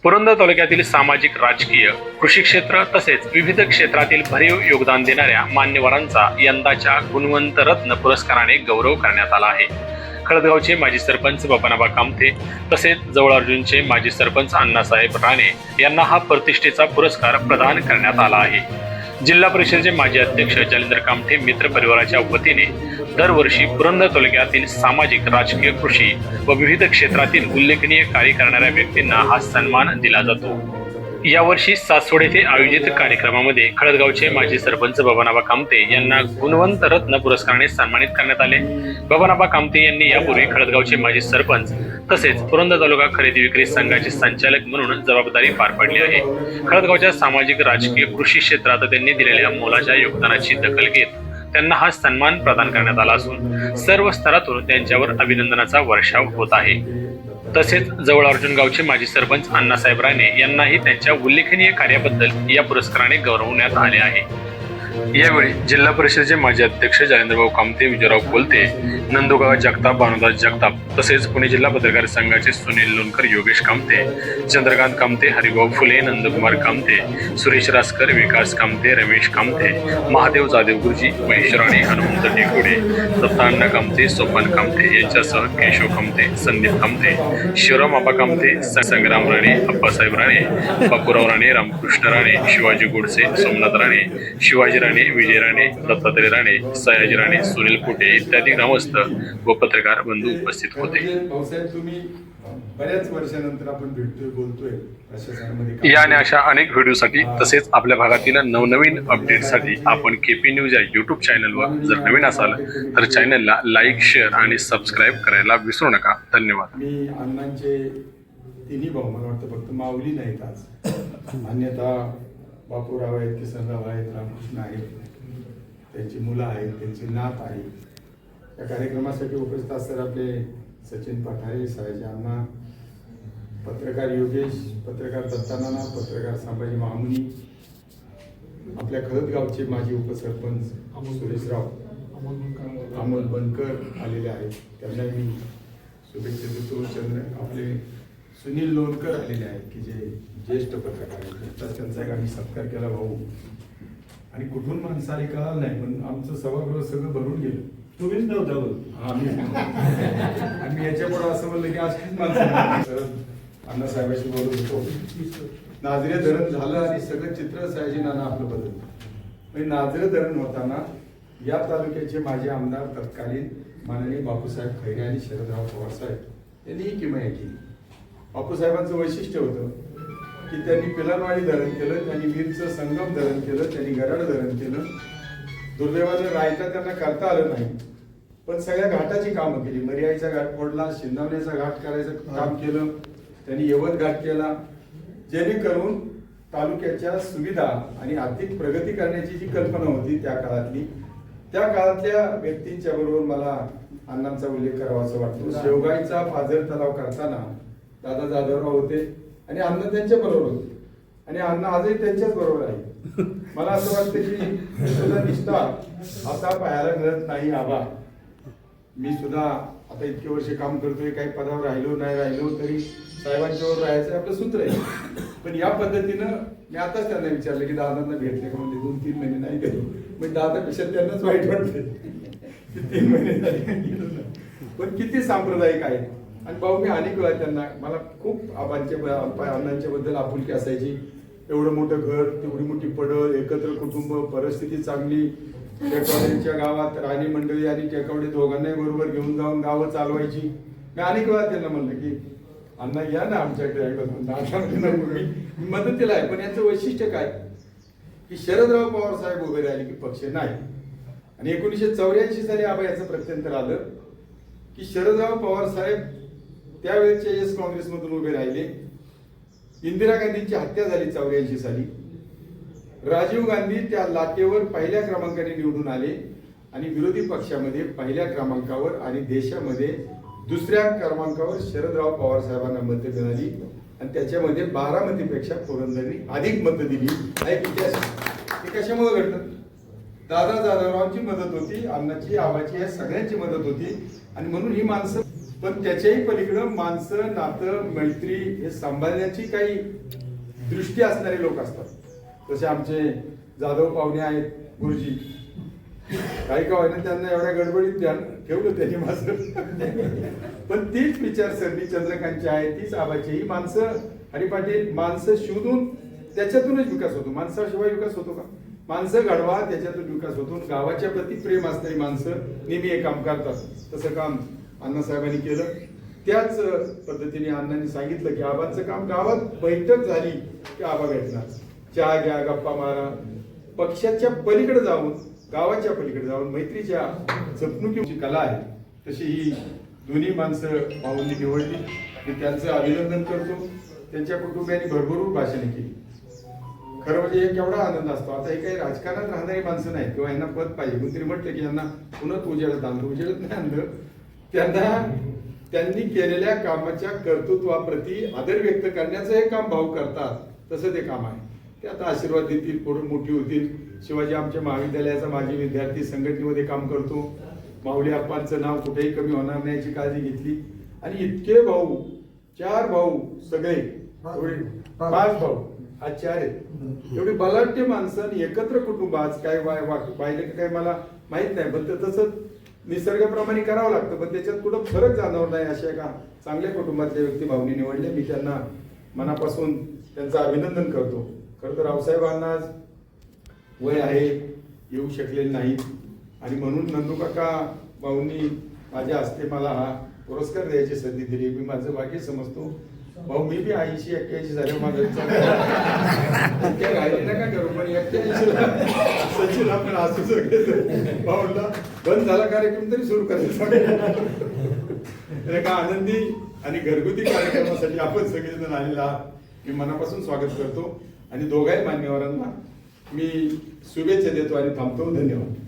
पुरंदर तालुक्यातील सामाजिक, राजकीय, कृषी क्षेत्र तसेच विविध क्षेत्रातील भरीव योगदान देणाऱ्या मान्यवरांचा यंदाच्या गुणवंत रत्न पुरस्काराने गौरव करण्यात आला आहे। खळदगावचे माजी सरपंच बबनाबा कामते तसेच जवळ अर्जुनचे माजी सरपंच अण्णासाहेब राणे यांना हा प्रतिष्ठेचा पुरस्कार प्रदान करण्यात आला आहे। जिल्हा परिषदेचे माजी अध्यक्ष जालिंदर कामते मित्र परिवाराच्या वतीने दरवर्षी पुरंदर तालुक्यातील सामाजिक, राजकीय, कृषी व विविध क्षेत्रातील उल्लेखनीय कार्य करणाऱ्या व्यक्तींना हा सन्मान दिला जातो। यावर्षी सासवड येथे आयोजित कार्यक्रमामध्ये खळदगावचे माजी सरपंच बबनाबा कामते यांना गुणवंत रत्न पुरस्काराने सन्मानित करण्यात आले। बबनाबा कामते यांनी यापूर्वी खळदगावचे माजी सरपंच तसेच पुरंदर तालुका खरेदी विक्री संघाचे संचालक म्हणून जबाबदारी पार पाडली आहे। खळदगावच्या सामाजिक, राजकीय, कृषी क्षेत्रात त्यांनी दिलेल्या मोलाच्या योगदानाची दखल घेत त्यांना हा सन्मान प्रदान करण्यात आला असून सर्व स्तरातून त्यांच्यावर अभिनंदनाचा वर्षाव होत आहे। तसेच जवळ अर्जुन गावचे माजी सरपंच अण्णासाहेब राणे यांनाही त्यांच्या उल्लेखनीय कार्याबद्दल या पुरस्काराने गौरवण्यात आले आहे। यावेळी जिल्हा परिषदेचे माजी अध्यक्ष जालिंदरभाऊ कामते, विजयराव कोलते, नंदुगाव जगताप, भानुदास जगताप तसेच पुणे जिल्हा पत्रकार संघाचे सुनील लोणकर, योगेश कामते, चंद्रकांत कामते, हरिभाऊ फुले, नंदकुमार कामते, सुरेश रासकर, विकास कामते, रमेश कामते, महादेव जाधव गुरुजी, महेश राणे, हनुमंत टेकुडे, दत्ताअण्णा कामते, सोपान कामते यांच्यासह केशव कामते, संदीप कामते, शिवराम आबा कामते, संग्राम राणे, अप्पासाहेब राणे, बापूराव राणे, रामकृष्ण राणे, शिवाजी गोडसे, सोमनाथ राणे, शिवाजी राणे, विजय राणे, दत्तात्रय राणे, सयाजी राणे, सुनील कुटे इत्यादी ग्रामस्थ व पत्रकार बंधू उपस्थित होते। भाऊसाहेब, तुम्ही बऱ्याच वर्षानंतर आपण भेटतोय, बोलतोय प्रशासनामध्ये या आणि अशा अनेक व्हिडिओसाठी तसेच आपल्या भागातील नवनवीन अपडेटसाठी आपण केपी न्यूज या YouTube चॅनलवर जर नवीन असाल तर चॅनलला लाईक, शेअर आणि सबस्क्राईब करायला विसरू नका। धन्यवाद। मी अण्णांचे तिन्ही भाऊ, मला वाटतं फक्त माऊली नाहीत आज, अन्यथा बापूराव आहेत, किसनराव आहेत, रामकृष्ण आहेत, त्यांची मुलं आहेत, त्यांची नात आहे। या कार्यक्रमासाठी उपस्थित असतात आपले सचिन पठारे, सयाजी अण्णा, पत्रकार योगेश, पत्रकार दत्तानाना, पत्रकार संभाजी महामुनी, आपल्या खळदगावचे माजी उपसरपंच सुरेशराव अमोल बनकर आलेले आहेत, त्यांना मी शुभेच्छा देतो। आपले सुनील लोणकर आलेले आहेत की जे ज्येष्ठ पत्रकार आहेत, तर त्यांचा एक आम्ही सत्कार केला भाऊ, आणि कुठून माणसं आली कळालं नाही, पण आमचं सभागृह सगळं भरून गेलं। तुम्हीच नव्हता आणि याच्या पुढे असं म्हणलं की अशीच माणसं अण्णासाहेबांशी बोलत होतो, नाझरे धरण झालं आणि सगळं चित्र सयाजी नाना आपलं बदललं। म्हणजे नाझरे धरण होताना या तालुक्याचे माजी आमदार तत्कालीन माननीय बापूसाहेब खैरे आणि शरदराव पवार साहेब यांनी ही किमया केली। बापूसाहेबांचं वैशिष्ट्य होतं की त्यांनी पिलानवाडी धरण केलं, त्यांनी वीरचं संगम धरण केलं, त्यांनी गराड धरण केलं। दुर्दैवानं रायता त्यांना करता आलं नाही, पण सगळ्या घाटाची कामं केली। मर्याईचा घाट फोडला, शिंदवण्याचा घाट करायचं काम केलं, त्यांनी यवत घाट केला, जेणेकरून तालुक्याच्या सुविधा आणि आर्थिक प्रगती करण्याची जी कल्पना होती त्या काळातल्या व्यक्तींच्या बरोबर मला अण्णांचा उल्लेख करावासा वाटतो। शेवगाईचा पाझर तलाव करताना दादा जाधवराव होते आणि अण्णा त्यांच्या बरोबर होते, आणि अण्णा आजही त्यांच्याच बरोबर आहे। मला असं वाटतं की सुद्धा निष्ठा आता पाहायला मिळत नाही। आबा, मी सुद्धा आता इतके वर्ष काम करतोय, काही पदावर राहिलो नाही राहिलो तरी साहेबांच्यावर राहायचं आपलं सूत्र आहे। पण या पद्धतीनं मी आताच त्यांना विचारलं की दादांना भेटले का, म्हणजे 2-3 महिने नाही गेलो, म्हणजे दादापेक्षा त्यांनाच वाईट वाटते 3 महिने झाले, पण किती सांप्रदायिक आहे। आणि भाऊ, मी अनेक वेळा त्यांना, मला खूप अण्णांच्या बद्दल आपुलकी असायची। एवढं मोठं घर, तेवढी मोठी पडळ, एकत्र कुटुंब, परिस्थिती चांगली, टेकवड्यांच्या गावात राणी मंडळी आणि टेकवडे दोघांनाही बरोबर घेऊन जाऊन गावं चालवायची। मी अनेक वेळा त्यांना म्हणलं की अण्णा या ना आमच्याकडे, मी मदतीला आहे। पण यांचं वैशिष्ट्य काय की शरदराव पवार साहेब उभे राहिले की पक्ष नाही, आणि 1984 साली आबा याचं प्रत्यंतर आलं की शरदराव पवार साहेब त्यावेळेच्या एस काँग्रेसमधून उभे राहिले। इंदिरा गांधींची हत्या झाली 84 साली, राजीव गांधी त्या लाटेवर पहिल्या क्रमांकाने निवडून आले आणि विरोधी पक्षामध्ये पहिल्या क्रमांकावर आणि देशामध्ये दुसऱ्या क्रमांकावर शरदराव पवार साहेबांना मतं मिळाली, आणि त्याच्यामध्ये बारामतीपेक्षा पुरंदरनी अधिक मतं दिली। हे कशामुळे घडलं? दादा जाधवरावांची मदत होती, अण्णाची, आबाची, या सगळ्यांची मदत होती, आणि म्हणून ही माणसं पण त्याच्याही पलीकडं माणसं, नातं, मैत्री हे सांभाळण्याची काही दृष्टी असणारे लोक असतात. जसे आमचे जाधव पाहुणे आहेत गुरुजी, काही का होईना त्यांना एवढ्या गडबडीत ध्यान ठेवलं त्यांनी माझं. पण तीच विचारसरणी चंद्रकांतची आहे, तीच आबाची. ही माणसं हरिपाटील माणसं शोधून त्याच्यातूनच विकास होतो. माणसाशिवाय विकास होतो का? माणसं घडवा, त्याच्यातून विकास होतो. गावाच्या प्रती प्रेम असणारी माणसं नेहमी हे काम करतात. तसं काम अण्णासाहेबांनी केलं. त्याच पद्धतीने अण्णांनी सांगितलं की आबांचं काम, गावात बैठक झाली की आबा भेटणार, चहा घ्या, गप्पा मारा. पक्षाच्या पलीकडे जाऊन, गावाच्या पलीकडे जाऊन मैत्रीच्या जपणुकीची कला आहे, तशी ही दोन्ही माणसं भाऊंनी निवडली. मी त्यांचं अभिनंदन करतो. त्यांच्या कुटुंबियांनी भरभरून भाषणे केली. खरं म्हणजे एक केवढा आनंद असतो. आता हे काही राजकारणात राहणारी माणसं नाहीत किंवा यांना पद पाहिजे. कोणतरी म्हटलं की यांना पुन्हा उजेडत आणलं, उजेडत नाही आणलं. त्यांनी केलेल्या कामाच्या कर्तृत्वाप्रती आदर व्यक्त करण्याचं हे काम भाऊ करतात, तसं ते काम आहे. ते आता आशीर्वाद देतील, पुढे मोठी होतील. शिवाजी आमच्या महाविद्यालयाचा माजी विद्यार्थी, संघटनेमध्ये काम करतो. माऊली आप्पांचं नाव कुठेही कमी होणार नाही याची काळजी घेतली. आणि इतके भाऊ, 4 भाऊ, सगळे 5 भाऊ, आज 4 आहेत. एवढी बलाढ्य माणसं आणि एकत्र कुटुंब. आज काय पाहिलं काय मला माहित नाही, पण तसंच निसर्गाप्रमाणे करावं लागतं. पण त्याच्यात कुठं फरक जाणवत नाही. अशा एका चांगल्या कुटुंबातल्या व्यक्ती भाऊनी निवडले. मी त्यांना मनापासून त्यांचं अभिनंदन करतो. खरं तर रावसाहेबांना आज वय आहे, येऊ शकलेले नाहीत, आणि म्हणून नंदू काका भाऊंनी माझ्या हस्ते मला हा पुरस्कार द्यायची संधी दिली. मी माझं भाग्य समजतो. भाऊ, मी बी 80-81 झाले. माझं राहिले ना का करू, पण 81 सचिन आपण असू सगळे भाऊला बंद झाला कार्यक्रम तरी सुरू करायचा. एका आनंदी आणि घरगुती कार्यक्रमासाठी आपण सगळेजण आलेला आहात. मी मनापासून स्वागत करतो आणि दोघाही मान्यवरांना मी शुभेच्छा देतो आणि थांबतो. धन्यवाद.